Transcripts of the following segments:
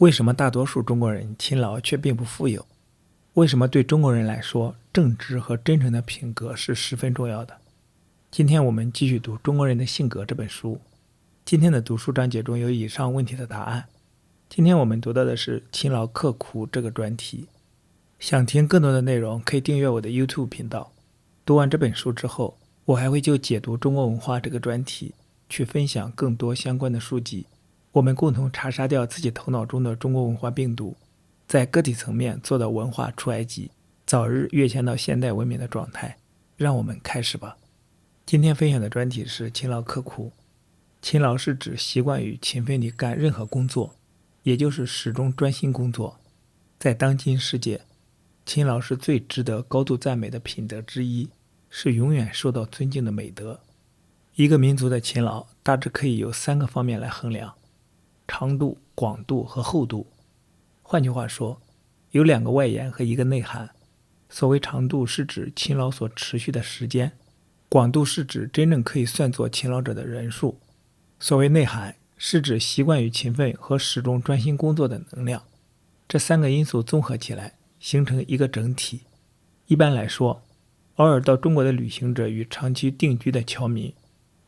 为什么大多数中国人勤劳却并不富有？为什么对中国人来说，正直和真诚的品格是十分重要的？今天我们继续读《中国人的性格》这本书。今天的读书章节中有以上问题的答案。今天我们读到的是勤劳刻苦这个专题。想听更多的内容，可以订阅我的 YouTube 频道。读完这本书之后，我还会就解读中国文化这个专题去分享更多相关的书籍。我们共同查杀掉自己头脑中的中国文化病毒，在个体层面做到文化出埃及，早日跃迁到现代文明的状态。让我们开始吧。今天分享的专题是勤劳刻苦。勤劳是指习惯于勤奋地干任何工作，也就是始终专心工作。在当今世界，勤劳是最值得高度赞美的品德之一，是永远受到尊敬的美德。一个民族的勤劳大致可以由3个方面来衡量：长度、广度和厚度。换句话说，有2个外延和1个内涵。所谓长度是指勤劳所持续的时间，广度是指真正可以算作勤劳者的人数。所谓内涵是指习惯于勤奋和始终专心工作的能量。这3个因素综合起来形成一个整体。一般来说，偶尔到中国的旅行者与长期定居的侨民，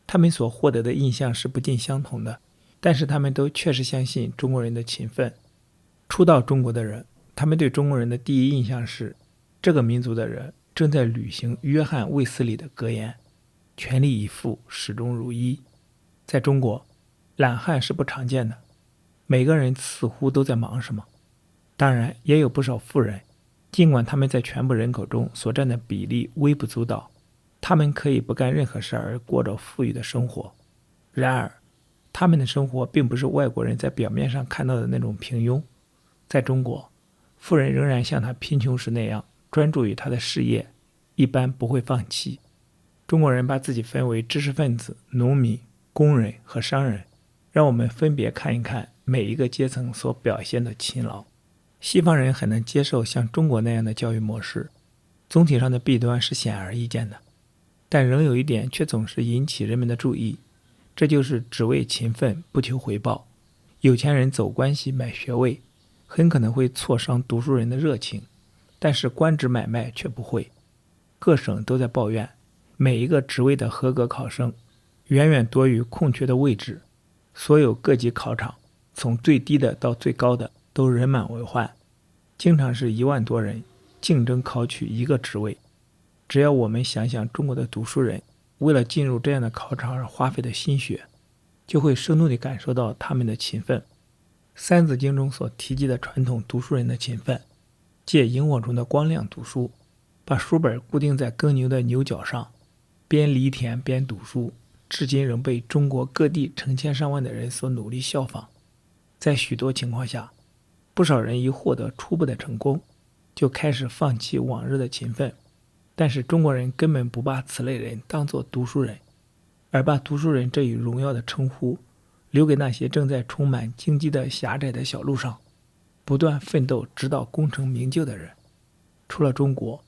他们所获得的印象是不尽相同的，但是他们都确实相信中国人的勤奋。初到中国的人，他们对中国人的第一印象是，这个民族的人正在履行约翰·卫斯理的格言：全力以赴，始终如一。在中国，懒汉是不常见的，每个人似乎都在忙什么。当然，也有不少富人，尽管他们在全部人口中所占的比例微不足道，他们可以不干任何事而过着富裕的生活。然而，他们的生活并不是外国人在表面上看到的那种平庸。在中国，富人仍然像他贫穷时那样专注于他的事业，一般不会放弃。中国人把自己分为知识分子、农民、工人和商人，让我们分别看一看每一个阶层所表现的勤劳。西方人很难接受像中国那样的教育模式，总体上的弊端是显而易见的，但仍有一点却总是引起人们的注意，这就是只为勤奋不求回报。有钱人走关系买学位，很可能会挫伤读书人的热情，但是官职买卖却不会。各省都在抱怨，每一个职位的合格考生远远多于空缺的位置，所有各级考场从最低的到最高的都人满为患，经常是1万多人竞争考取一个职位。只要我们想想中国的读书人为了进入这样的考场而花费的心血，就会生动地感受到他们的勤奋。三字经中所提及的传统读书人的勤奋，借萤火虫的光亮读书，把书本固定在耕牛的牛角上，边犁田边读书，至今仍被中国各地成千上万的人所努力效仿。在许多情况下，不少人一获得初步的成功，就开始放弃往日的勤奋。但是中国人根本不把此类人当作读书人，而把读书人这一荣耀的称呼留给那些正在充满荆棘的狭窄的小路上不断奋斗直到功成名就的人。除了中国，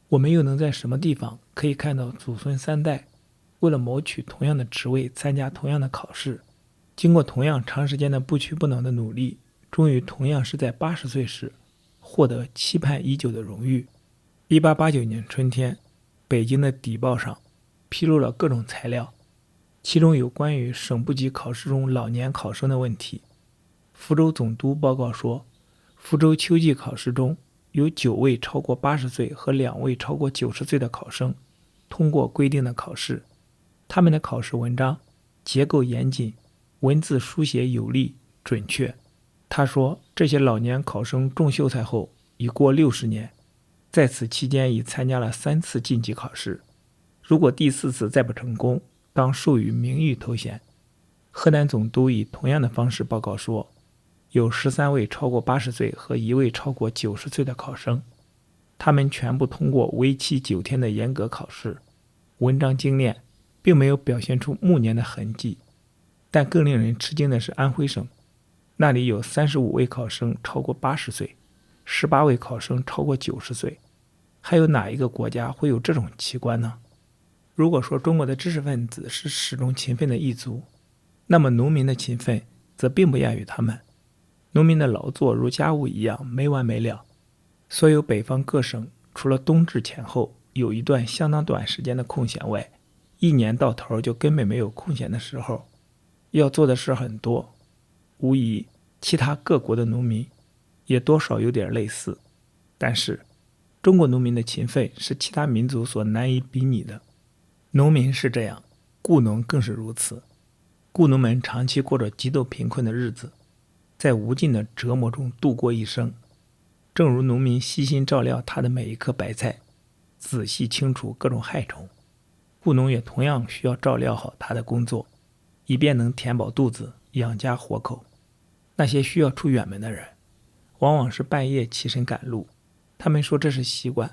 我们又能在什么地方可以看到祖孙3代为了谋取同样的职位参加同样的考试，经过同样长时间的不屈不挠的努力，终于同样是在80岁时获得期盼已久的荣誉。1889年春天，北京的邸报上披露了各种材料，其中有关于省部级考试中老年考生的问题。福州总督报告说，福州秋季考试中有9位超过80岁和2位超过90岁的考生通过规定的考试，他们的考试文章结构严谨，文字书写有力准确。他说，这些老年考生中秀才后已过60年，在此期间已参加了3次晋级考试，如果第4次再不成功，当授予名誉头衔。河南总督以同样的方式报告说，有13位超过80岁和1位超过90岁的考生，他们全部通过为期9天的严格考试，文章精炼，并没有表现出暮年的痕迹。但更令人吃惊的是安徽省，那里有35位考生超过80岁，18位考生超过90岁。还有哪一个国家会有这种奇观呢？如果说中国的知识分子是始终勤奋的一族，那么农民的勤奋则并不亚于他们。农民的劳作如家务一样没完没了。所有北方各省除了冬至前后有一段相当短时间的空闲外，一年到头就根本没有空闲的时候，要做的事很多。无疑其他各国的农民也多少有点类似，但是中国农民的勤奋是其他民族所难以比拟的。农民是这样，雇农更是如此。雇农们长期过着极度贫困的日子，在无尽的折磨中度过一生。正如农民悉心照料他的每一颗白菜，仔细清除各种害虫，雇农也同样需要照料好他的工作，以便能填饱肚子，养家活口。那些需要出远门的人，往往是半夜起身赶路，他们说这是习惯。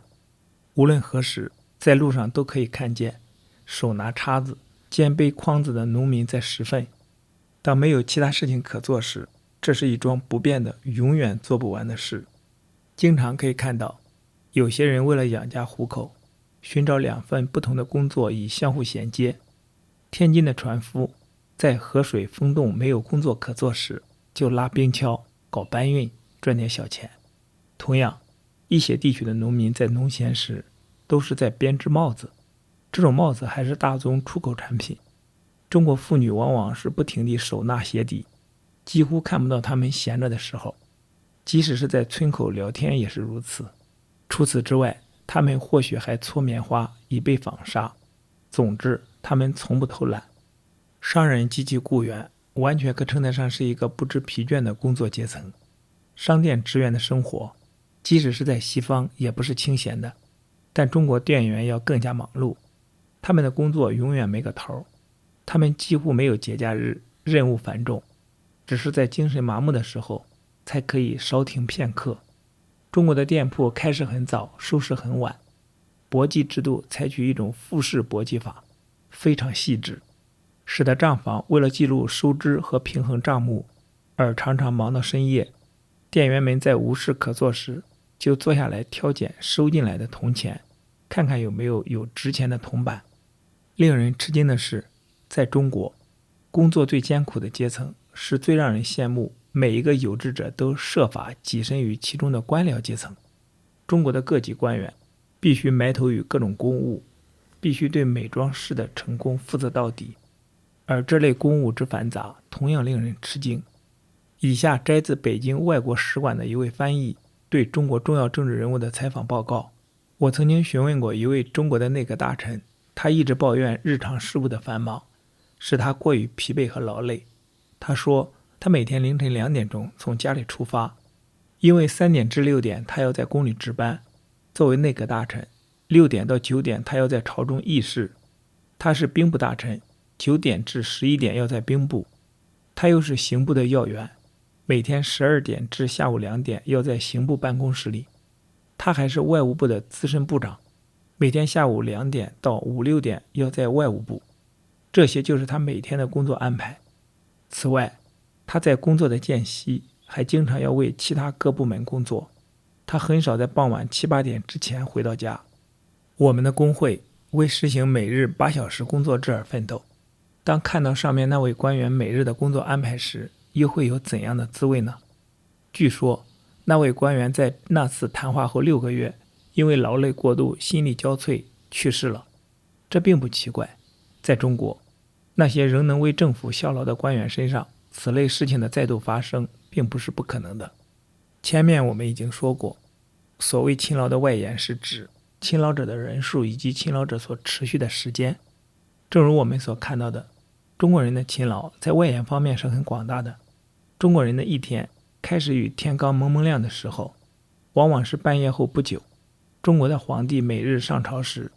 无论何时，在路上都可以看见手拿叉子、肩背筐子的农民在拾粪。当没有其他事情可做时，这是一桩不变的、永远做不完的事。经常可以看到，有些人为了养家糊口，寻找2份不同的工作以相互衔接。天津的船夫在河水封冻没有工作可做时，就拉冰橇、搞搬运，赚点小钱。同样，一些地区的农民在农闲时都是在编织帽子，这种帽子还是大宗出口产品。中国妇女往往是不停地手拿鞋底，几乎看不到她们闲着的时候。即使是在村口聊天也是如此。除此之外，他们或许还搓棉花以备纺纱。总之，他们从不偷懒。商人及其雇员完全可称得上是一个不知疲倦的工作阶层。商店职员的生活，即使是在西方也不是清闲的，但中国店员要更加忙碌。他们的工作永远没个头，他们几乎没有节假日，任务繁重，只是在精神麻木的时候才可以稍停片刻。中国的店铺开市很早，收市很晚。簿记制度采取一种复式簿记法，非常细致，使得账房为了记录收支和平衡账目而常常忙到深夜。店员们在无事可做时，就坐下来挑拣收进来的铜钱，看看有没有值钱的铜板。令人吃惊的是，在中国，工作最艰苦的阶层是最让人羡慕，每一个有志者都设法跻身于其中的官僚阶层。中国的各级官员必须埋头于各种公务，必须对每桩事的成功负责到底，而这类公务之繁杂同样令人吃惊。以下摘自北京外国使馆的一位翻译对中国重要政治人物的采访报告。我曾经询问过一位中国的内阁大臣，他一直抱怨日常事务的繁忙使他过于疲惫和劳累。他说他每天凌晨2点钟从家里出发，因为3点至6点他要在宫里值班。作为内阁大臣，6点到9点他要在朝中议事。他是兵部大臣，9点至11点要在兵部。他又是刑部的要员，每天12点至下午2点要在刑部办公室里。他还是外务部的资深部长，每天下午2点到5、6点要在外务部。这些就是他每天的工作安排。此外，他在工作的间隙还经常要为其他各部门工作，他很少在傍晚7、8点之前回到家。我们的工会为实行每日8小时工作制而奋斗，当看到上面那位官员每日的工作安排时，又会有怎样的滋味呢？据说那位官员在那次谈话后6个月，因为劳累过度，心力交瘁，去世了。这并不奇怪，在中国，那些仍能为政府效劳的官员身上，此类事情的再度发生并不是不可能的。前面我们已经说过，所谓勤劳的外延是指勤劳者的人数以及勤劳者所持续的时间。正如我们所看到的，中国人的勤劳在外延方面是很广大的。中国人的一天开始于天刚蒙蒙亮的时候，往往是半夜后不久。中国的皇帝每日上朝时，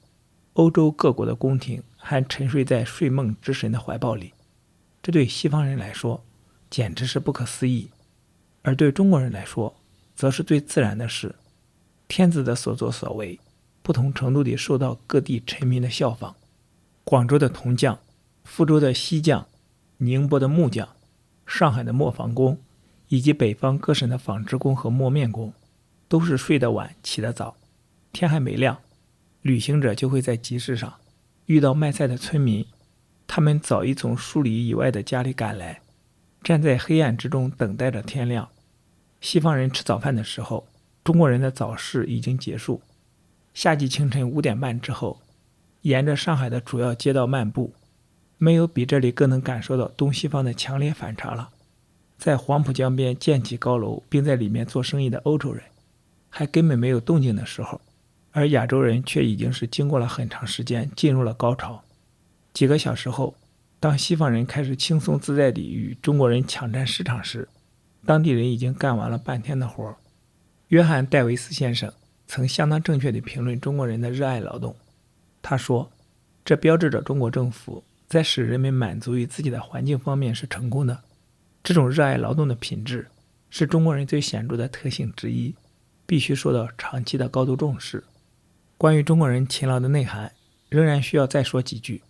欧洲各国的宫廷还沉睡在睡梦之神的怀抱里。这对西方人来说简直是不可思议，而对中国人来说则是最自然的事。天子的所作所为不同程度地受到各地臣民的效仿。广州的铜匠，福州的锡匠，宁波的木匠，上海的磨坊工，以及北方各省的纺织工和磨面工，都是睡得晚起得早。天还没亮，旅行者就会在集市上遇到卖菜的村民，他们早已从数里以外的家里赶来，站在黑暗之中等待着天亮。西方人吃早饭的时候，中国人的早市已经结束。夏季清晨5点半之后，沿着上海的主要街道漫步，没有比这里更能感受到东西方的强烈反差了。在黄浦江边建起高楼并在里面做生意的欧洲人还根本没有动静的时候，而亚洲人却已经是经过了很长时间进入了高潮。几个小时后，当西方人开始轻松自在地与中国人抢占市场时，当地人已经干完了半天的活。约翰·戴维斯先生曾相当正确地评论中国人的热爱劳动。他说，这标志着中国政府在使人们满足于自己的环境方面是成功的。这种热爱劳动的品质是中国人最显著的特性之一，必须受到长期的高度重视。关于中国人勤劳的内涵，仍然需要再说几句。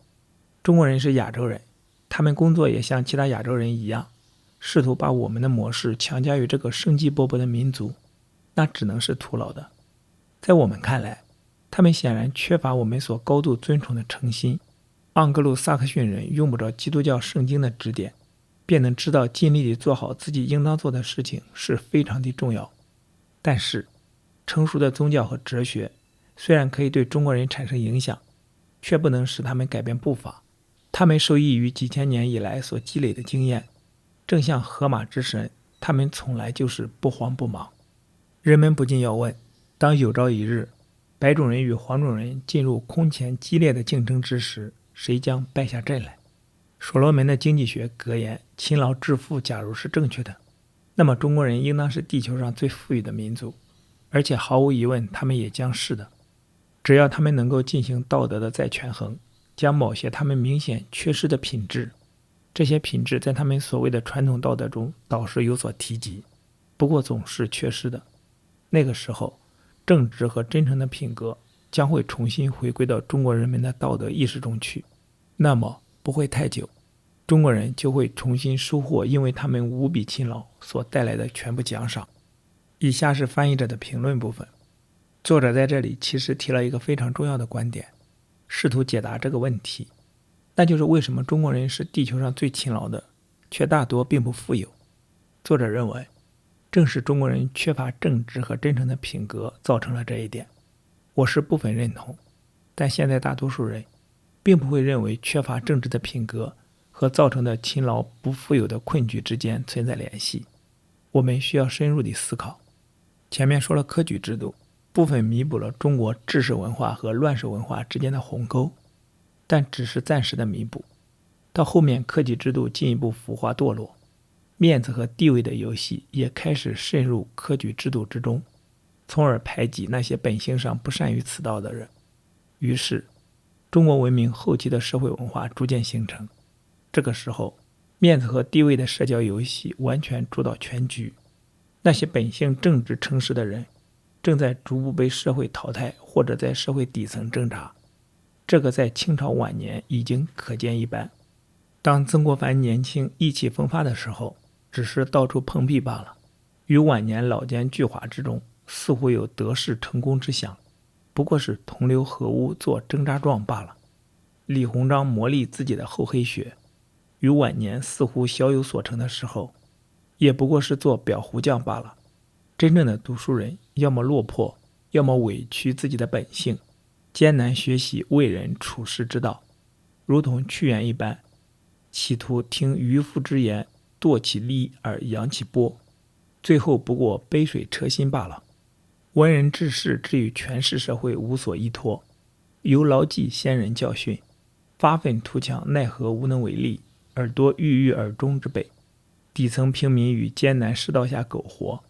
中国人是亚洲人，他们工作也像其他亚洲人一样，试图把我们的模式强加于这个生机勃勃的民族，那只能是徒劳的。在我们看来，他们显然缺乏我们所高度尊崇的诚心。盎格鲁撒克逊人用不着基督教圣经的指点，便能知道尽力地做好自己应当做的事情是非常的重要。但是，成熟的宗教和哲学虽然可以对中国人产生影响，却不能使他们改变步伐。他们受益于几千年以来所积累的经验，正像荷马之神，他们从来就是不慌不忙。人们不禁要问，当有朝一日白种人与黄种人进入空前激烈的竞争之时，谁将败下阵来？所罗门的经济学格言勤劳致富假如是正确的，那么中国人应当是地球上最富裕的民族，而且毫无疑问他们也将是的。只要他们能够进行道德的再权衡，将某些他们明显缺失的品质，这些品质在他们所谓的传统道德中倒是有所提及，不过总是缺失的。那个时候，正直和真诚的品格将会重新回归到中国人民的道德意识中去。那么不会太久，中国人就会重新收获因为他们无比勤劳所带来的全部奖赏。以下是翻译者的评论部分。作者在这里其实提了一个非常重要的观点，试图解答这个问题，那就是为什么中国人是地球上最勤劳的，却大多并不富有。作者认为，正是中国人缺乏正直和真诚的品格造成了这一点。我是部分认同，但现在大多数人并不会认为缺乏正直的品格和造成的勤劳不富有的困局之间存在联系。我们需要深入地思考。前面说了科举制度部分弥补了中国制式文化和乱世文化之间的鸿沟，但只是暂时的弥补。到后面科举制度进一步腐化堕落，面子和地位的游戏也开始渗入科举制度之中，从而排挤那些本性上不善于此道的人。于是中国文明后期的社会文化逐渐形成。这个时候，面子和地位的社交游戏完全主导全局。那些本性正直诚实的人正在逐步被社会淘汰，或者在社会底层挣扎。这个在清朝晚年已经可见一斑。当曾国藩年轻意气风发的时候，只是到处碰壁罢了，于晚年老奸巨猾之中似乎有得势成功之想，不过是同流合污做挣扎状罢了。李鸿章磨砺自己的厚黑学，于晚年似乎小有所成的时候，也不过是做裱糊匠罢了。真正的读书人要么落魄，要么委屈自己的本性，艰难学习为人处世之道，如同屈原一般，企图听渔夫之言，剁其犁而扬其波，最后不过杯水车薪罢了。文人治世至于权势社会无所依托，犹牢记先人教训，发愤图强，奈何无能为力，而多郁郁而终之辈。底层平民于艰难世道下苟活，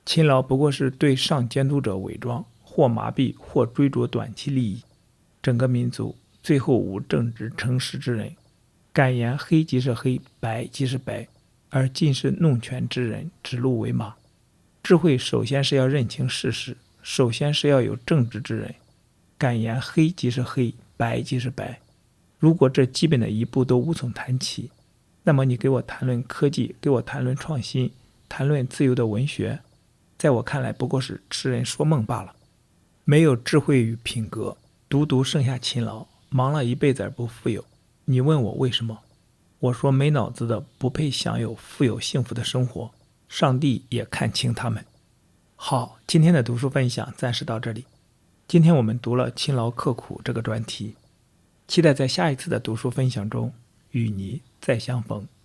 勤劳不过是对上监督者伪装，或麻痹，或追逐短期利益。整个民族最后无正直诚实之人，敢言黑即是黑，白即是白，而尽是弄权之人指鹿为马。智慧首先是要认清事实，首先是要有正直之人，敢言黑即是黑，白即是白。如果这基本的一步都无从谈起，那么你给我谈论科技，给我谈论创新，谈论自由的文学，在我看来不过是痴人说梦罢了。没有智慧与品格，独剩下勤劳，忙了一辈子而不富有。你问我为什么？我说没脑子的不配享有富有幸福的生活，上帝也看清他们。好，今天的读书分享暂时到这里。今天我们读了勤劳刻苦这个专题，期待在下一次的读书分享中与你再相逢。